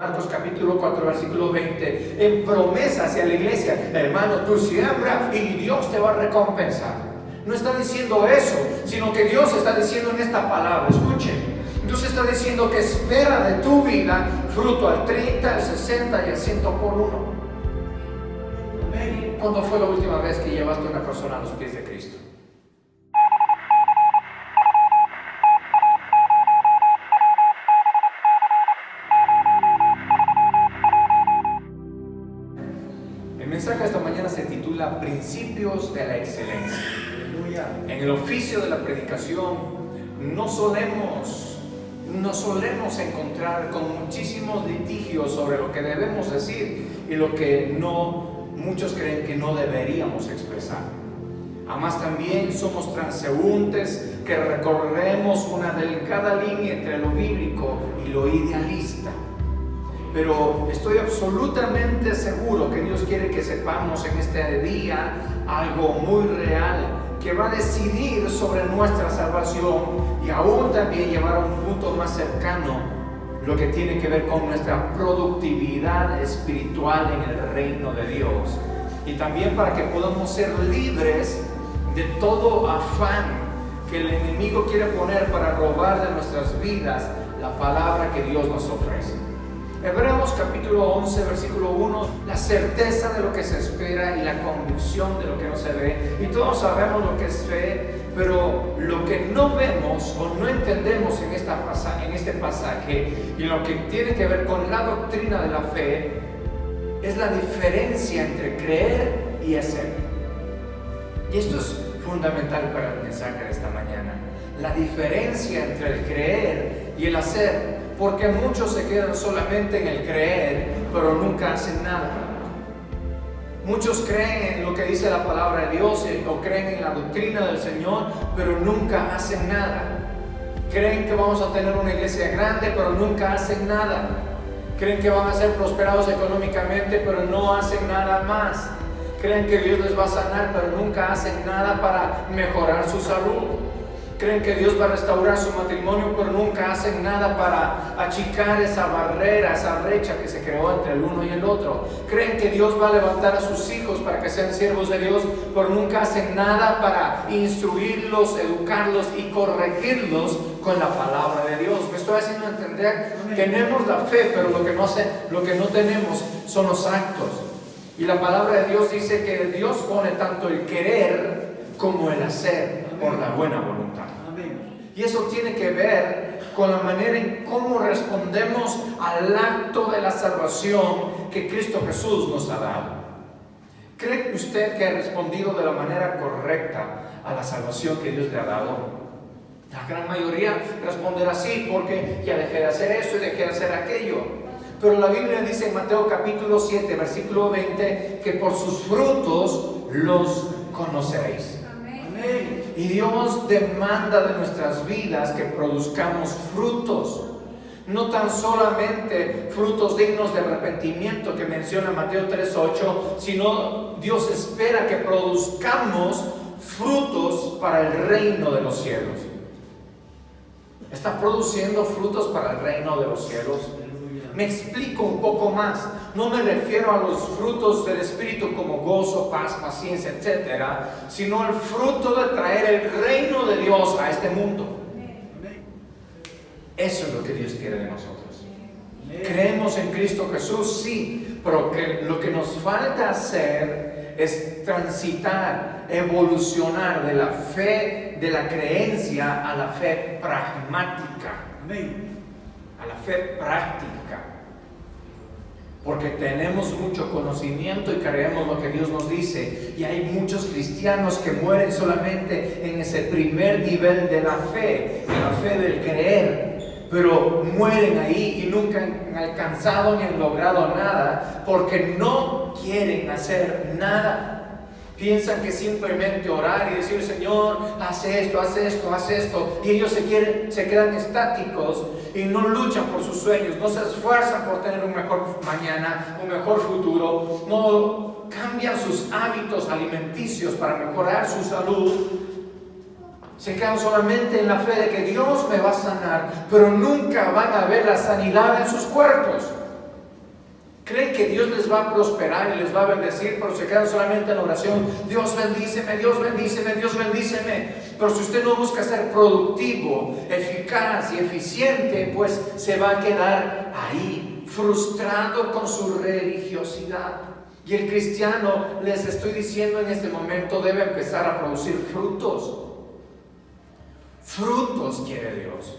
Marcos capítulo 4, versículo 20, en promesa hacia la iglesia: hermano, tú siembra y Dios te va a recompensar. No está diciendo eso, sino que Dios está diciendo en esta palabra, escuchen, Dios está diciendo que espera de tu vida fruto al 30, al 60 y al 100 por uno. ¿Cuándo fue la última vez que llevaste a una persona a los pies de Cristo? El mensaje esta mañana se titula Principios de la Excelencia. En el oficio de la predicación no solemos encontrar con muchísimos litigios sobre lo que debemos decir y lo que muchos creen que no deberíamos expresar. Además, también somos transeúntes que recorremos una delgada línea entre lo bíblico y lo idealista. Pero estoy absolutamente seguro que Dios quiere que sepamos en este día algo muy real que va a decidir sobre nuestra salvación y aún también llevar a un punto más cercano lo que tiene que ver con nuestra productividad espiritual en el reino de Dios, y también para que podamos ser libres de todo afán que el enemigo quiere poner para robar de nuestras vidas la palabra que Dios nos ofrece. Hebreos capítulo 11, versículo 1, la certeza de lo que se espera y la convicción de lo que no se ve. Y todos sabemos lo que es fe, pero lo que no vemos o no entendemos en este pasaje y lo que tiene que ver con la doctrina de la fe es la diferencia entre creer y hacer. Y esto es fundamental para el mensaje de esta mañana. La diferencia entre el creer y el hacer. Porque muchos se quedan solamente en el creer, pero nunca hacen nada. Muchos creen en lo que dice la palabra de Dios o creen en la doctrina del Señor, pero nunca hacen nada. Creen que vamos a tener una iglesia grande, pero nunca hacen nada. Creen que van a ser prosperados económicamente, pero no hacen nada más. Creen que Dios les va a sanar, pero nunca hacen nada para mejorar su salud. Creen que Dios va a restaurar su matrimonio, pero nunca hacen nada para achicar esa barrera, esa brecha que se creó entre el uno y el otro. Creen que Dios va a levantar a sus hijos para que sean siervos de Dios, pero nunca hacen nada para instruirlos, educarlos y corregirlos con la palabra de Dios. Me estoy haciendo entender. Tenemos la fe, pero lo que no tenemos son los actos. Y la palabra de Dios dice que Dios pone tanto el querer como el hacer por la buena voluntad. Y eso tiene que ver con la manera en cómo respondemos al acto de la salvación que Cristo Jesús nos ha dado. ¿Cree usted que ha respondido de la manera correcta a la salvación que Dios le ha dado? La gran mayoría responderá así, porque ya dejé de hacer esto y dejé de hacer aquello. Pero la Biblia dice en Mateo capítulo 7, versículo 20, que por sus frutos los conoceréis. Y Dios demanda de nuestras vidas que produzcamos frutos, no tan solamente frutos dignos de arrepentimiento que menciona Mateo 3:8, sino Dios espera que produzcamos frutos para el reino de los cielos. ¿Está produciendo frutos para el reino de los cielos? Me explico un poco más. No me refiero a los frutos del Espíritu como gozo, paz, paciencia, etc., sino el fruto de traer el reino de Dios a este mundo. Eso es lo que Dios quiere de nosotros. Creemos en Cristo Jesús, sí, pero lo que nos falta hacer es transitar, evolucionar de la fe, de la creencia a la fe pragmática. A la fe práctica. Porque tenemos mucho conocimiento y creemos lo que Dios nos dice, y hay muchos cristianos que mueren solamente en ese primer nivel de la fe del creer, pero mueren ahí y nunca han alcanzado ni han logrado nada porque no quieren hacer nada. Piensan que simplemente orar y decir: Señor, haz esto, haz esto, haz esto, y ellos se quedan estáticos y no luchan por sus sueños, no se esfuerzan por tener un mejor mañana, un mejor futuro, no cambian sus hábitos alimenticios para mejorar su salud. Se quedan solamente en la fe de que Dios me va a sanar, pero nunca van a ver la sanidad en sus cuerpos. que Dios les va a prosperar y les va a bendecir, pero se quedan solamente en oración. Dios bendíceme, Dios bendíceme, Dios bendíceme. Pero si usted no busca ser productivo, eficaz y eficiente, pues se va a quedar ahí, frustrado con su religiosidad. Y el cristiano, les estoy diciendo en este momento, debe empezar a producir frutos. Frutos quiere Dios.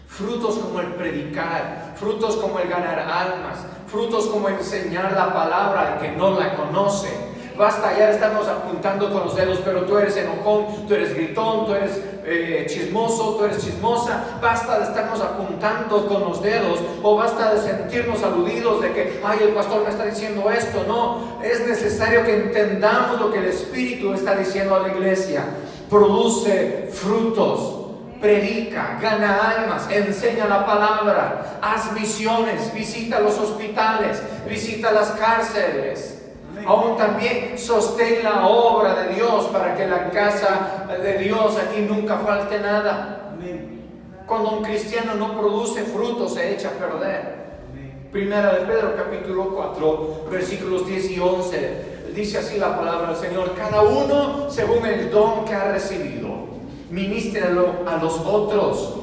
Frutos como el predicar, frutos como el ganar almas, frutos como enseñar la palabra al que no la conoce. Basta ya de estarnos apuntando con los dedos, pero tú eres enojón, tú eres gritón, tú eres chismoso, tú eres chismosa. Basta de estarnos apuntando con los dedos, o basta de sentirnos aludidos de que, ay, el pastor me está diciendo esto. No, es necesario que entendamos lo que el Espíritu está diciendo a la iglesia. Produce frutos. Predica, gana almas, enseña la palabra, haz misiones, visita los hospitales, visita las cárceles. Amén. Aún también sostén la obra de Dios para que la casa de Dios aquí nunca falte nada. Amén. Cuando un cristiano no produce frutos, se echa a perder. Amén. Primera de Pedro capítulo 4 versículos 10 y 11 dice así la palabra del Señor: cada uno según el don que ha recibido, ministrelo a los otros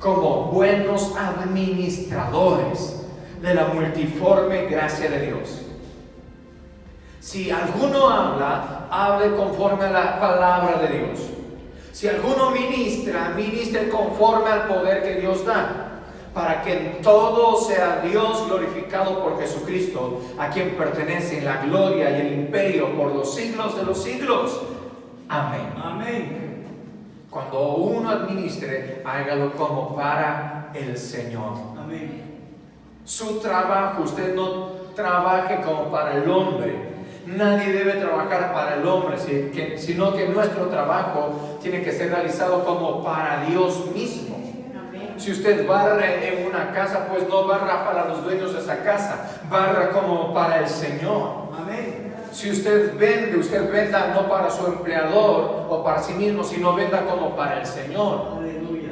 como buenos administradores de la multiforme gracia de Dios. Si alguno habla, hable conforme a la palabra de Dios. Si alguno ministra, ministre conforme al poder que Dios da, para que en todo sea Dios glorificado por Jesucristo, a quien pertenecen la gloria y el imperio por los siglos de los siglos. Amén. Amén. Cuando uno administre, hágalo como para el Señor. Amén. Su trabajo, usted no trabaje como para el hombre. Nadie debe trabajar para el hombre, sino que nuestro trabajo tiene que ser realizado como para Dios mismo. Amén. Si usted barre en una casa, pues no barra para los dueños de esa casa, barra como para el Señor. Amén. Si usted venda no para su empleador o para sí mismo, sino venda como para el Señor. Aleluya.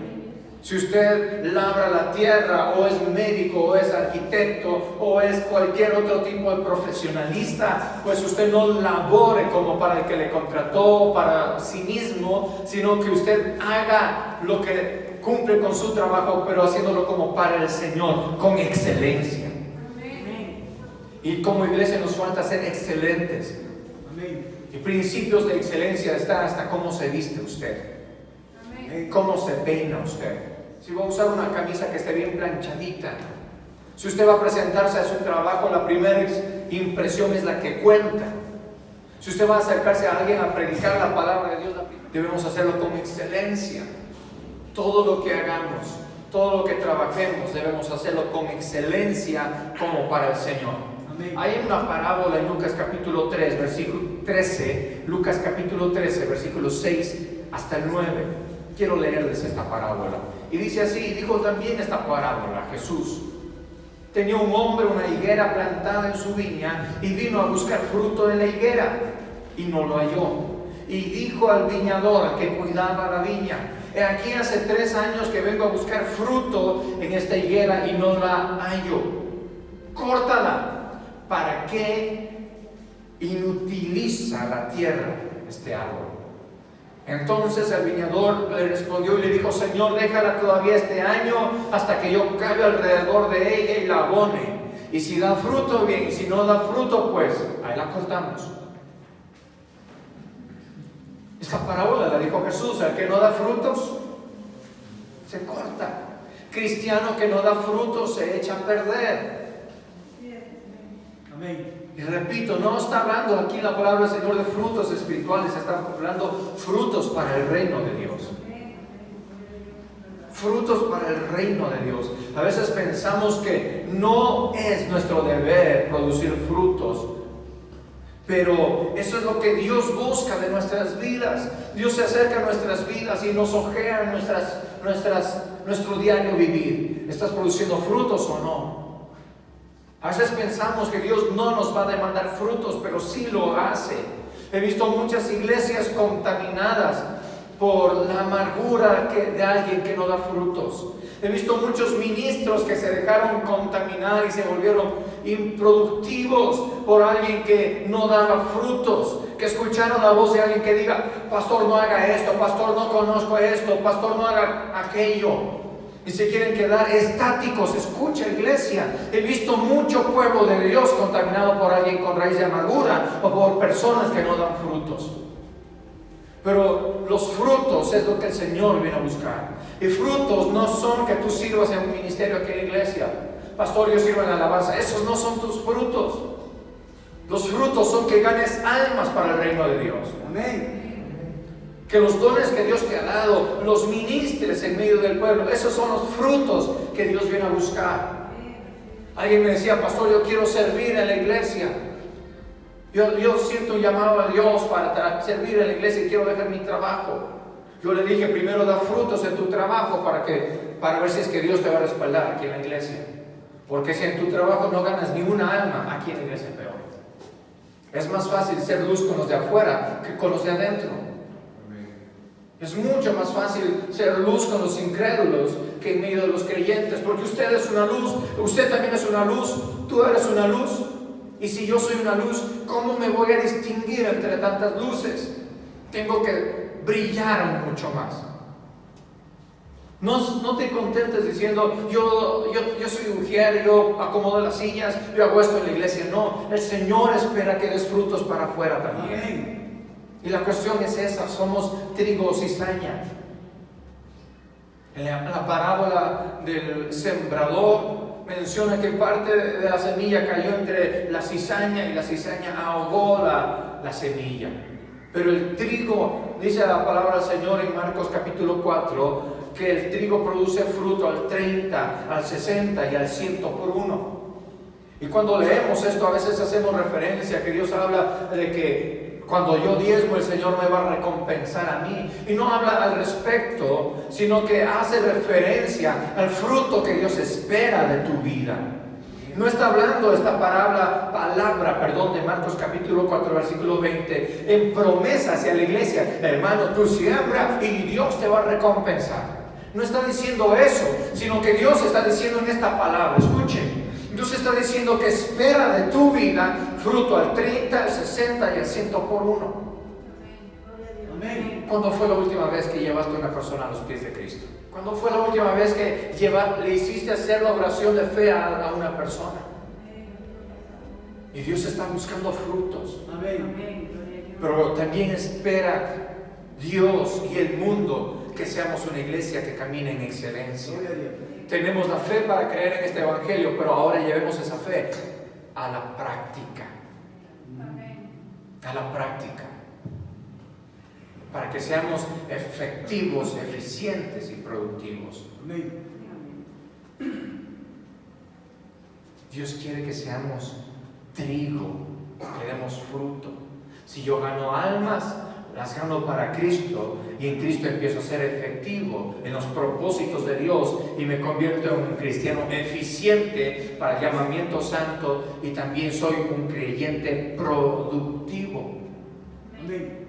Si usted labra la tierra, o es médico, o es arquitecto, o es cualquier otro tipo de profesionalista, pues usted no labore como para el que le contrató, para sí mismo, sino que usted haga lo que cumple con su trabajo, pero haciéndolo como para el Señor, con excelencia. Y como iglesia nos falta ser excelentes. Amén. Y principios de excelencia están hasta cómo se viste usted. Amén. Cómo se peina usted. Si va a usar una camisa que esté bien planchadita. Si usted va a presentarse a su trabajo, la primera impresión es la que cuenta. Si usted va a acercarse a alguien a predicar la palabra de Dios, debemos hacerlo con excelencia. Todo lo que hagamos, todo lo que trabajemos, debemos hacerlo con excelencia como para el Señor. Amén. Hay una parábola en Lucas capítulo 3, versículo 13, Lucas capítulo 13, versículos 6 hasta el 9. Quiero leerles esta parábola. Y dice así, dijo también esta parábola Jesús: tenía un hombre una higuera plantada en su viña, y vino a buscar fruto en la higuera, y no lo halló. Y dijo al viñador, al que cuidaba la viña: he aquí hace 3 años que vengo a buscar fruto en esta higuera y no la hallo. Córtala. ¿Para qué inutiliza la tierra este árbol? Entonces el viñador le respondió y le dijo: Señor, déjala todavía este año hasta que yo cabe alrededor de ella y la abone. Y si da fruto, bien, y si no da fruto, pues ahí la cortamos. Esta parábola la dijo Jesús: el que no da frutos, se corta. Cristiano que no da frutos, se echa a perder. Y repito, no está hablando aquí la palabra del Señor de frutos espirituales, está hablando frutos para el reino de Dios. Frutos para el reino de Dios. A veces pensamos que no es nuestro deber producir frutos, pero eso es lo que Dios busca de nuestras vidas. Dios se acerca a nuestras vidas y nos ojea nuestro diario vivir. ¿Estás produciendo frutos o no? A veces pensamos que Dios no nos va a demandar frutos, pero sí lo hace. He visto muchas iglesias contaminadas por la amargura de alguien que no da frutos. He visto muchos ministros que se dejaron contaminar y se volvieron improductivos por alguien que no daba frutos, que escucharon la voz de alguien que diga: pastor, no haga esto, pastor, no conozco esto, pastor, no haga aquello. Y se quieren quedar estáticos. Escucha, iglesia, he visto mucho pueblo de Dios contaminado por alguien con raíz de amargura o por personas que no dan frutos. Pero los frutos es lo que el Señor viene a buscar. Y frutos no son que tú sirvas en un ministerio aquí en la iglesia. Pastor, yo sirvo en la alabanza. Esos no son tus frutos. Los frutos son que ganes almas para el reino de Dios. Amén. Que los dones que Dios te ha dado los ministres en medio del pueblo. Esos son los frutos que Dios viene a buscar. Alguien me decía: pastor, yo quiero servir en la iglesia. Yo siento un llamado a Dios para servir en la iglesia y quiero dejar mi trabajo. Yo le dije: primero da frutos en tu trabajo para ver si es que Dios te va a respaldar aquí en la iglesia. Porque si en tu trabajo no ganas ni una alma, aquí en la iglesia peor. Es más fácil ser luz con los de afuera que con los de adentro. Es mucho más fácil ser luz con los incrédulos que en medio de los creyentes, porque usted es una luz, usted también es una luz, tú eres una luz. Y si yo soy una luz, ¿cómo me voy a distinguir entre tantas luces? Tengo que brillar mucho más. No te contentes diciendo: yo soy ujier, yo acomodo las sillas, yo hago esto en la iglesia. No, el Señor espera que des frutos para afuera también. Amén. Y la cuestión es esa: somos trigo o cizaña. En la parábola del sembrador menciona que parte de la semilla cayó entre la cizaña y la cizaña ahogó la semilla. Pero el trigo, dice la palabra del Señor en Marcos capítulo 4, que el trigo produce fruto al 30, al 60 y al 100 por uno. Y cuando leemos esto, a veces hacemos referencia a que Dios habla de que cuando yo diezmo, el Señor me va a recompensar a mí. Y no habla al respecto, sino que hace referencia al fruto que Dios espera de tu vida. No está hablando esta palabra de Marcos capítulo 4, versículo 20, en promesa hacia la iglesia: hermano, tú siembra y Dios te va a recompensar. No está diciendo eso, sino que Dios está diciendo en esta palabra, escuchen, Dios está diciendo que espera de tu vida fruto al 30, al 60 y al 100 por uno. Amén. ¿Cuándo fue la última vez que llevaste a una persona a los pies de Cristo? ¿Cuándo fue la última vez que le hiciste hacer la oración de fe a una persona? Y Dios está buscando frutos. Amén. Pero también espera Dios y el mundo que seamos una iglesia que camine en excelencia. Tenemos la fe para creer en este evangelio, pero ahora llevemos esa fe a la práctica. A la práctica. Para que seamos efectivos, eficientes y productivos. Dios quiere que seamos trigo, que demos fruto. Si yo gano almas, las gano para Cristo, y en Cristo empiezo a ser efectivo en los propósitos de Dios y me convierto en un cristiano eficiente para el llamamiento santo, y también soy un creyente productivo. Amén.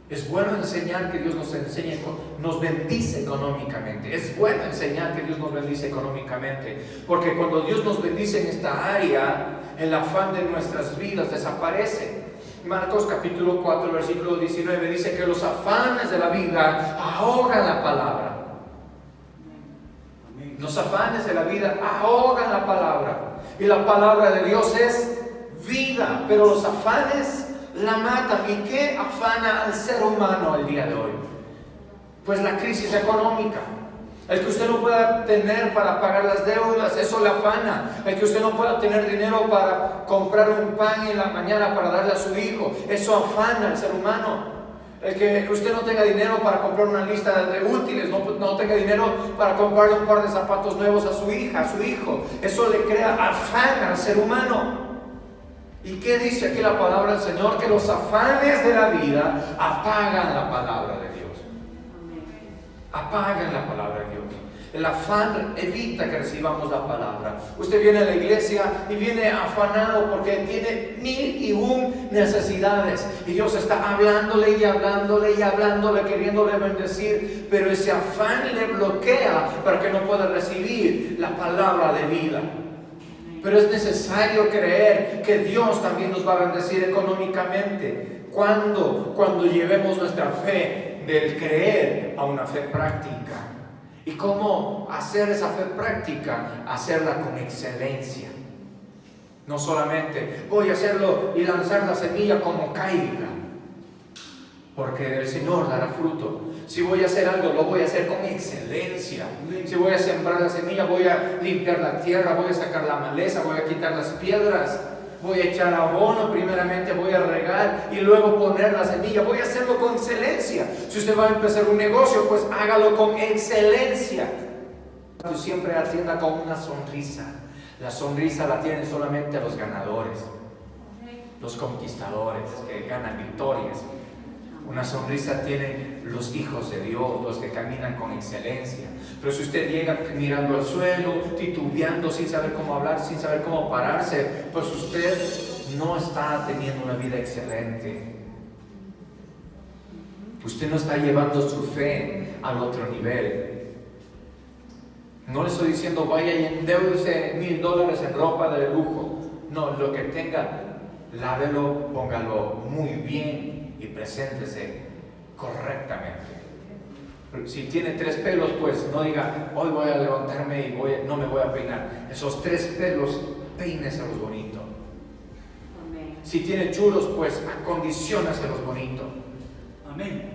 Es bueno enseñar que Dios nos bendice económicamente. Es bueno enseñar que Dios nos bendice económicamente, porque cuando Dios nos bendice en esta área, el afán de nuestras vidas desaparece. Marcos capítulo 4, versículo 19 dice que los afanes de la vida ahogan la palabra. Los afanes de la vida ahogan la palabra. Y la palabra de Dios es vida, pero los afanes la matan. ¿Y qué afana al ser humano el día de hoy? Pues la crisis económica. El que usted no pueda tener para pagar las deudas, eso le afana. El que usted no pueda tener dinero para comprar un pan en la mañana para darle a su hijo, eso afana al ser humano. El que usted no tenga dinero para comprar una lista de útiles, no tenga dinero para comprarle un par de zapatos nuevos a su hija, a su hijo, eso le crea afán al ser humano. ¿Y qué dice aquí la palabra del Señor? Que los afanes de la vida apagan la palabra de Dios. Apagan la palabra de Dios. El afán evita que recibamos la palabra. Usted viene a la iglesia y viene afanado porque tiene 1001 necesidades. Y Dios está hablándole y hablándole y hablándole, queriéndole bendecir. Pero ese afán le bloquea para que no pueda recibir la palabra de vida. Pero es necesario creer que Dios también nos va a bendecir económicamente. Cuando llevemos nuestra fe del creer a una fe práctica. ¿Y cómo hacer esa fe práctica? Hacerla con excelencia. No solamente voy a hacerlo y lanzar la semilla como caiga, porque el Señor dará fruto. Si voy a hacer algo, lo voy a hacer con excelencia. Si voy a sembrar la semilla, voy a limpiar la tierra, voy a sacar la maleza, voy a quitar las piedras, voy a echar abono, primeramente voy a regar y luego poner la semilla. Voy a hacerlo con excelencia. Si usted va a empezar un negocio, pues hágalo con excelencia. Siempre atienda con una sonrisa. La sonrisa la tienen solamente los ganadores, los conquistadores que ganan victorias. Una sonrisa tienen los hijos de Dios, los que caminan con excelencia. Pero si usted llega mirando al suelo, titubeando, sin saber cómo hablar, sin saber cómo pararse, pues usted no está teniendo una vida excelente. Usted no está llevando su fe al otro nivel. No le estoy diciendo vaya y endeúdese $1000 en ropa de lujo. No, lo que tenga, lávelo, póngalo muy bien y preséntese correctamente. Si tiene 3 pelos, pues no diga hoy voy a levantarme y no me voy a peinar. Esos 3 pelos, peíneselos bonito. Amén. Si tiene chulos, pues acondiciónaselos bonito. Amén.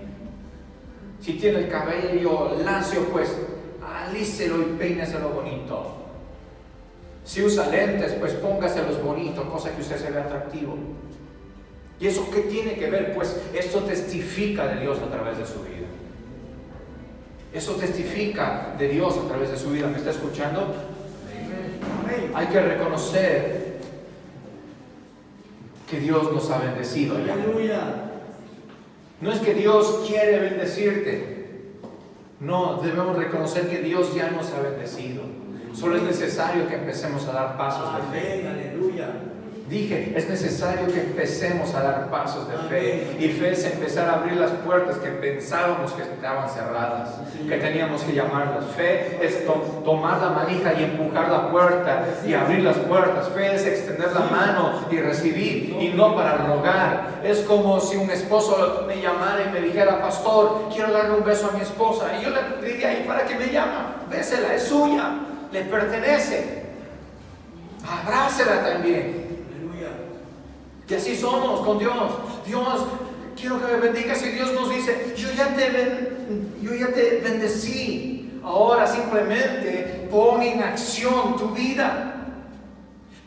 Si tiene el cabello lacio, pues alícelo y peíneselo bonito. Si usa lentes, pues póngaselos bonito, cosa que usted se vea atractivo. ¿Y eso qué tiene que ver? Pues esto testifica de Dios a través de su vida. Eso testifica de Dios a través de su vida. ¿Me está escuchando? Amén. Hay que reconocer que Dios nos ha bendecido ya. Aleluya. No es que Dios quiere bendecirte. No, debemos reconocer que Dios ya nos ha bendecido. Solo es necesario que empecemos a dar pasos de fe. Aleluya. Dije, es necesario que empecemos a dar pasos de fe. Y fe es empezar a abrir las puertas que pensábamos que estaban cerradas, que teníamos que llamarlas. Fe es tomar la manija y empujar la puerta y abrir las puertas. Fe es extender la mano y recibir, y no para rogar. Es como si un esposo me llamara y me dijera: pastor, quiero darle un beso a mi esposa. Y yo le diría: ¿y para qué me llama? Bésela, es suya, le pertenece. Abrácela también. Y así somos con Dios. Dios, quiero que me bendigas. Y Dios nos dice: yo ya te bendecí. Ahora simplemente pon en acción tu vida.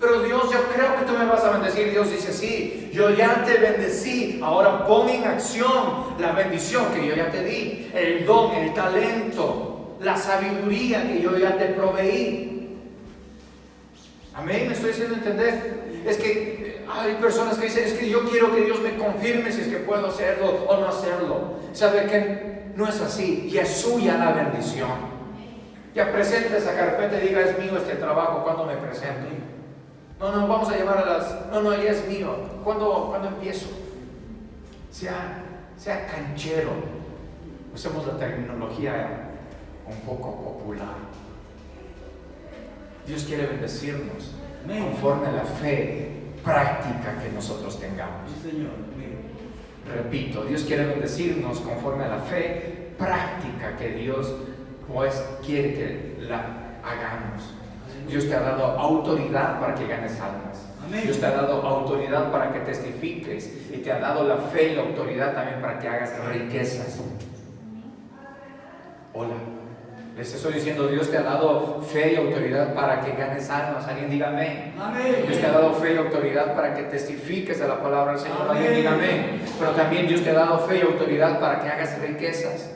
Pero Dios, yo creo que tú me vas a bendecir. Dios dice: sí, yo ya te bendecí. Ahora pon en acción la bendición que yo ya te di. El don, el talento, la sabiduría que yo ya te proveí. Amén, me estoy haciendo entender. Es que hay personas que dicen: es que yo quiero que Dios me confirme si es que puedo hacerlo o no hacerlo. ¿Sabe que no es así? Ya es suya la bendición. Ya presente esa carpeta y diga: es mío este trabajo. ¿Cuándo me presento? No, vamos a llamar a las... No, ya es mío. ¿Cuándo empiezo? Sea canchero. Usemos la terminología un poco popular. Dios quiere bendecirnos conforme a la fe práctica que nosotros tengamos. Sí, Señor. Repito, Dios quiere bendecirnos conforme a la fe práctica que Dios pues quiere que la hagamos. Dios te ha dado autoridad para que ganes almas. Amén. Dios te ha dado autoridad para que testifiques, y te ha dado la fe y la autoridad también para que hagas riquezas. Hola. Les estoy diciendo: Dios te ha dado fe y autoridad para que ganes almas. Alguien diga amén. Amén. Dios te ha dado fe y autoridad para que testifiques de la palabra del Señor. Amén. Alguien diga amén. Pero también Dios te ha dado fe y autoridad para que hagas riquezas.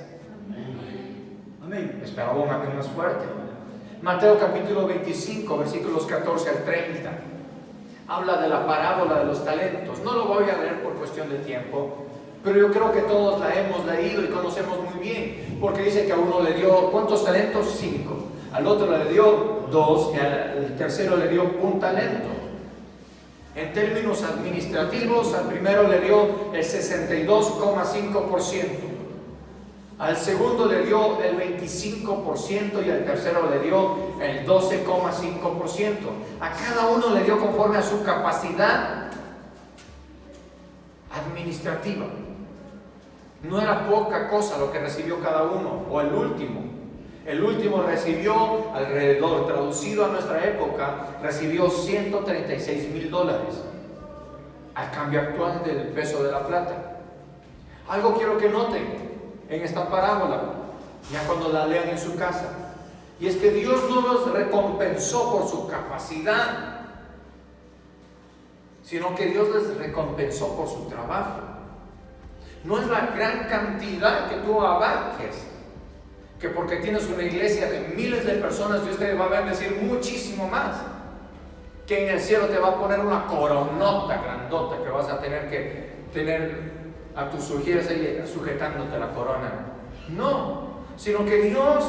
Amén. Espera un amén más fuerte. Mateo capítulo 25, versículos 14 al 30. Habla de la parábola de los talentos. No lo voy a leer por cuestión de tiempo, pero yo creo que todos la hemos leído y conocemos muy bien, porque dice que a uno le dio, ¿cuántos talentos? 5. Al otro le dio 2 y al tercero le dio 1 talento. En términos administrativos, al primero le dio el 62,5%, al segundo le dio el 25% y al tercero le dio el 12,5%. A cada uno le dio conforme a su capacidad administrativa. No era poca cosa lo que recibió cada uno. O el último recibió alrededor, traducido a nuestra época, recibió $136,000 al cambio actual del peso de la plata. Algo quiero que noten en esta parábola, ya cuando la lean en su casa, y es que Dios no los recompensó por su capacidad, sino que Dios les recompensó por su trabajo. No es la gran cantidad que tú abarques, que porque tienes una iglesia de miles de personas, Dios te va a bendecir muchísimo más, que en el cielo te va a poner una coronota grandota que vas a tener que tener a tus sugieres ahí sujetándote la corona. No, sino que Dios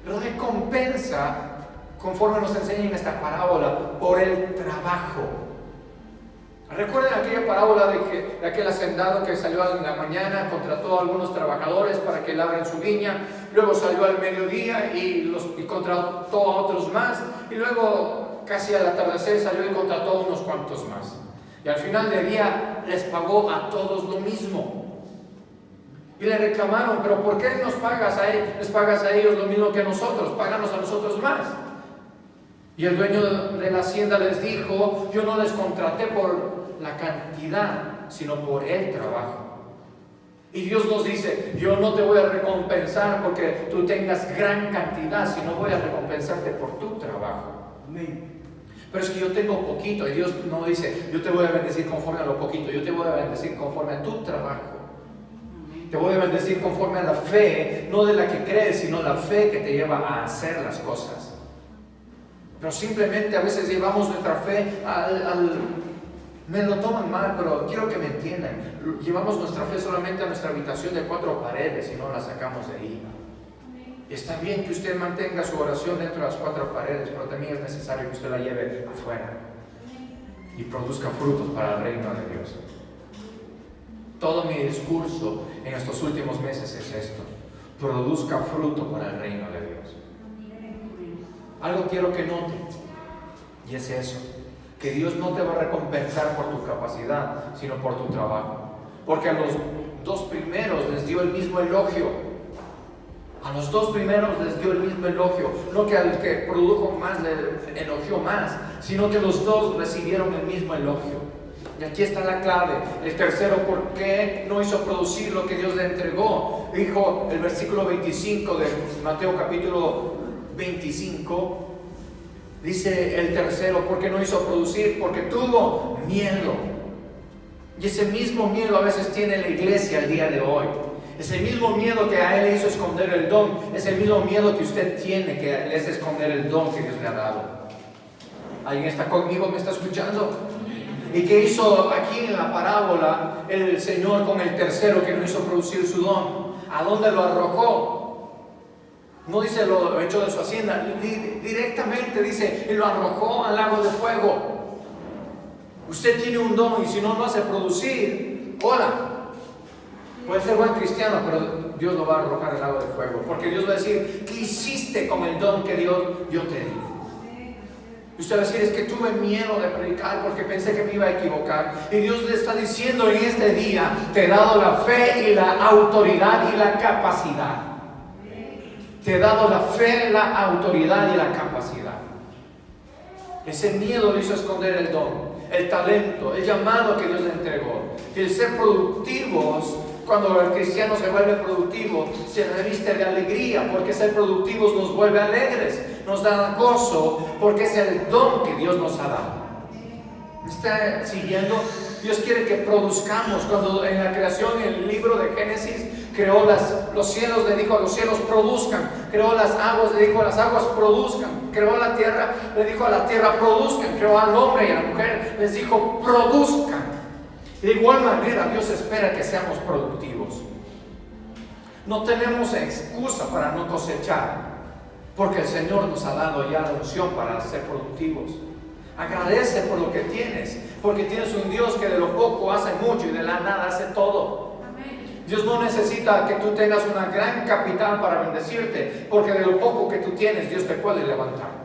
recompensa, conforme nos enseña en esta parábola, por el trabajo. ¿Recuerdan aquella parábola de aquel hacendado que salió en la mañana, contrató a algunos trabajadores para que labren su viña, luego salió al mediodía y contrató a otros más, y luego casi al atardecer salió y contrató a unos cuantos más? Y al final del día les pagó a todos lo mismo. Y le reclamaron, pero ¿por qué les pagas a ellos lo mismo que a nosotros? Páganos a nosotros más. Y el dueño de la hacienda les dijo, yo no les contraté por la cantidad, sino por el trabajo. Y Dios nos dice, yo no te voy a recompensar porque tú tengas gran cantidad, sino voy a recompensarte por tu trabajo. Amén. Pero es que yo tengo poquito, y Dios no dice, yo te voy a bendecir conforme a lo poquito, yo te voy a bendecir conforme a tu trabajo. Te voy a bendecir conforme a la fe, no de la que crees, sino la fe que te lleva a hacer las cosas. Pero simplemente a veces llevamos nuestra fe me lo toman mal, pero quiero que me entiendan. Llevamos nuestra fe solamente a nuestra habitación de 4 paredes y no la sacamos de ahí. Está bien que usted mantenga su oración dentro de las 4 paredes, pero también es necesario que usted la lleve afuera y produzca frutos para el reino de Dios. Todo mi discurso en estos últimos meses es esto: produzca fruto para el reino de Dios. Algo quiero que noten, y es eso: que Dios no te va a recompensar por tu capacidad, sino por tu trabajo. Porque a los 2 primeros les dio el mismo elogio. A los 2 primeros les dio el mismo elogio. No que al que produjo más le elogió más, sino que los 2 recibieron el mismo elogio. Y aquí está la clave. El tercero, ¿por qué no hizo producir lo que Dios le entregó? Dijo el versículo 25 de Mateo capítulo 25. Dice el tercero, ¿por qué no hizo producir? Porque tuvo miedo. Y ese mismo miedo a veces tiene la iglesia el día de hoy. Ese mismo miedo que a él le hizo esconder el don, es el mismo miedo que usted tiene que le hace esconder el don que Dios le ha dado. ¿Alguien está conmigo? ¿Me está escuchando? ¿Y qué hizo aquí en la parábola el Señor con el tercero que no hizo producir su don? ¿A dónde lo arrojó? No dice lo echó de su hacienda, directamente dice, y lo arrojó al lago de fuego. Usted tiene un don y si no lo hace producir, hola, puede ser buen cristiano, pero Dios lo va a arrojar al lago de fuego, porque Dios va a decir, ¿qué hiciste con el don que yo te di? Y usted va a decir, es que tuve miedo de predicar porque pensé que me iba a equivocar. Y Dios le está diciendo en este día, te he dado la fe y la autoridad y la capacidad. Te he dado la fe, la autoridad y la capacidad. Ese miedo le hizo esconder el don, el talento, el llamado que Dios le entregó. Y el ser productivos, cuando el cristiano se vuelve productivo, se reviste de alegría, porque ser productivos nos vuelve alegres, nos da gozo, porque es el don que Dios nos ha dado. ¿Me está siguiendo? Dios quiere que produzcamos. Cuando en la creación, en el libro de Génesis, creó los cielos, le dijo a los cielos, produzcan. Creó las aguas, le dijo a las aguas, produzcan. Creó la tierra, le dijo a la tierra, produzcan. Creó al hombre y a la mujer, les dijo, produzcan. Y de igual manera Dios espera que seamos productivos. No tenemos excusa para no cosechar, porque el Señor nos ha dado ya la unción para ser productivos. Agradece por lo que tienes, porque tienes un Dios que de lo poco hace mucho y de la nada hace todo. Dios no necesita que tú tengas una gran capital para bendecirte, porque de lo poco que tú tienes Dios te puede levantar.